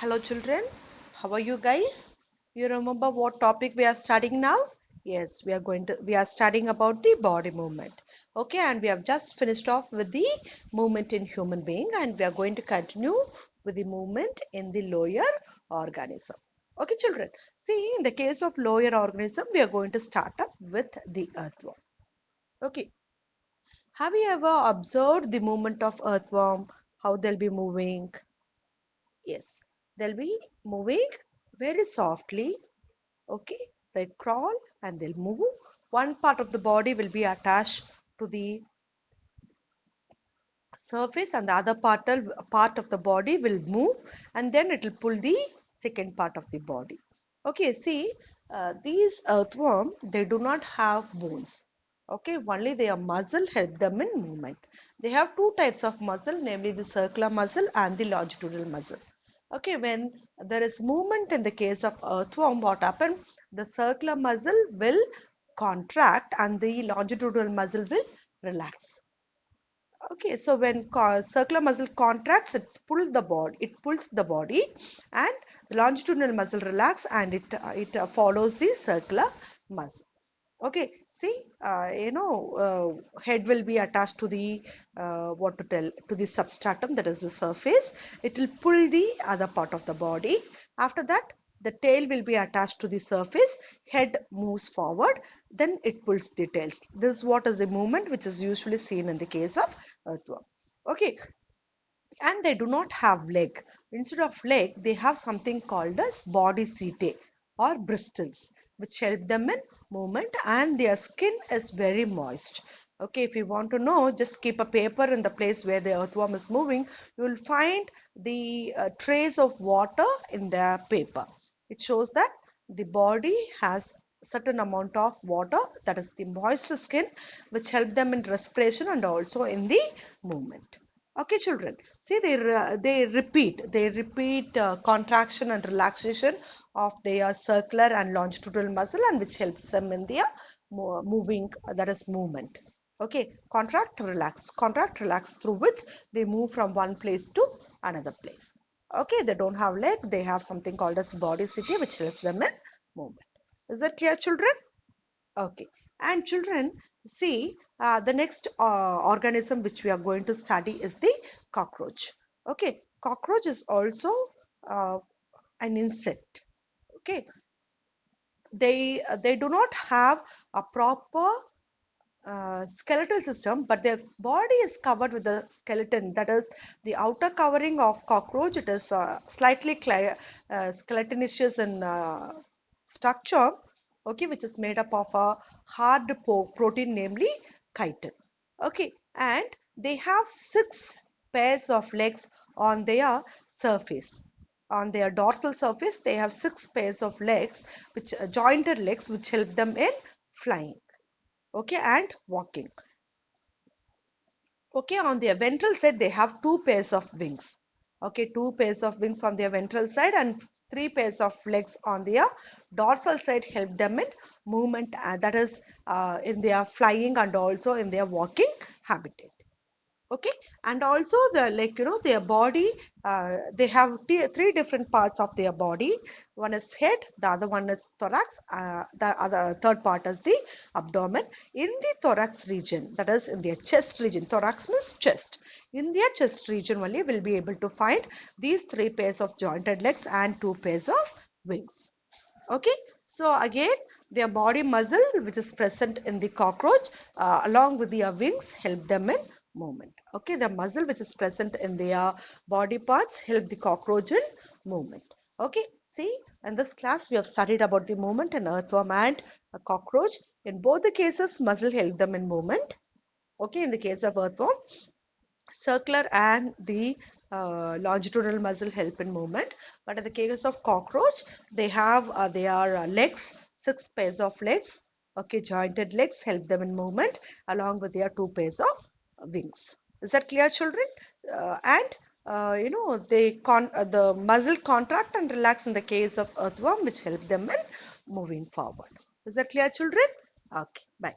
Hello children, how are you guys? You remember what topic we are studying now? Yes, we are studying about the body movement. Okay, and we have just finished off with the movement in human being and we are going to continue with the movement in the lower organism. Okay children, see in the case of lower organism we are going to start up with the earthworm. Okay, have you ever observed the movement of earthworm, how they'll be moving? Yes, they'll be moving very softly. Okay, they crawl and they'll move. One part of the body will be attached to the surface and the other part of the body will move and then it will pull the second part of the body. Okay, see, these earthworm, they do not have bones. Okay, only their muscle help them in movement. They have two types of muscle, namely the circular muscle and the longitudinal muscle. Okay, when there is movement in the case of earthworm, what happens? The circular muscle will contract and the longitudinal muscle will relax. Okay, so when circular muscle contracts, it pulls the body, and the longitudinal muscle relax, and it follows the circular muscle. Okay, see, head will be attached to the what to tell to the substratum, that is the surface. It will pull the other part of the body. After that, the tail will be attached to the surface. Head moves forward, then it pulls the tails. This is what is the movement which is usually seen in the case of earthworm. Okay, and they do not have leg. Instead of leg, they have something called as body setae or bristles, which help them in movement, and their skin is very moist. Okay, if you want to know, just keep a paper in the place where the earthworm is moving. You will find the trace of water in the paper. It shows that the body has certain amount of water, that is the moist skin, which help them in respiration and also in the movement. Okay, children. See, they repeat contraction and relaxation of their circular and longitudinal muscle, and which helps them in their moving, that is movement. Okay, contract, relax, through which they move from one place to another place. Okay, they don't have leg; they have something called as body city, which helps them in movement. Is that clear, children? Okay. And children, see, the next organism which we are going to study is the cockroach. Okay. Cockroach is also uh, an insect. Okay. They do not have a proper skeletal system, but their body is covered with the skeleton. That is the outer covering of cockroach. It is slightly skeletonicious in structure, okay, which is made up of a hard protein, namely chitin. Okay, and they have six pairs of legs on their surface. On their dorsal surface, they have six pairs of legs, which jointed legs, which help them in flying, okay, and walking. Okay, on their ventral side they have two pairs of wings. Okay, two pairs of wings on their ventral side and three pairs of legs on their dorsal side help them in movement, that is in their flying and also in their walking habitat. Okay, and also their body, they have three different parts of their body. One is head, the other one is thorax, the other third part is the abdomen. In the thorax region, that is in their chest region, thorax means chest, in their chest region only will be able to find these three pairs of jointed legs and two pairs of wings. Okay, so again their body muscle which is present in the cockroach, along with their wings, help them in movement. Okay, the muscle which is present in their body parts help the cockroach in movement. Okay, see, in this class we have studied about the movement in earthworm and a cockroach. In both the cases muscle help them in movement. Okay, in the case of earthworm, circular and the longitudinal muscle help in movement, but in the case of cockroach they have their legs, six pairs of legs, okay, jointed legs help them in movement along with their two pairs of wings. Is that clear, children? And the muscle contract and relax in the case of earthworm, which help them in moving forward. Is that clear, children? Okay, bye.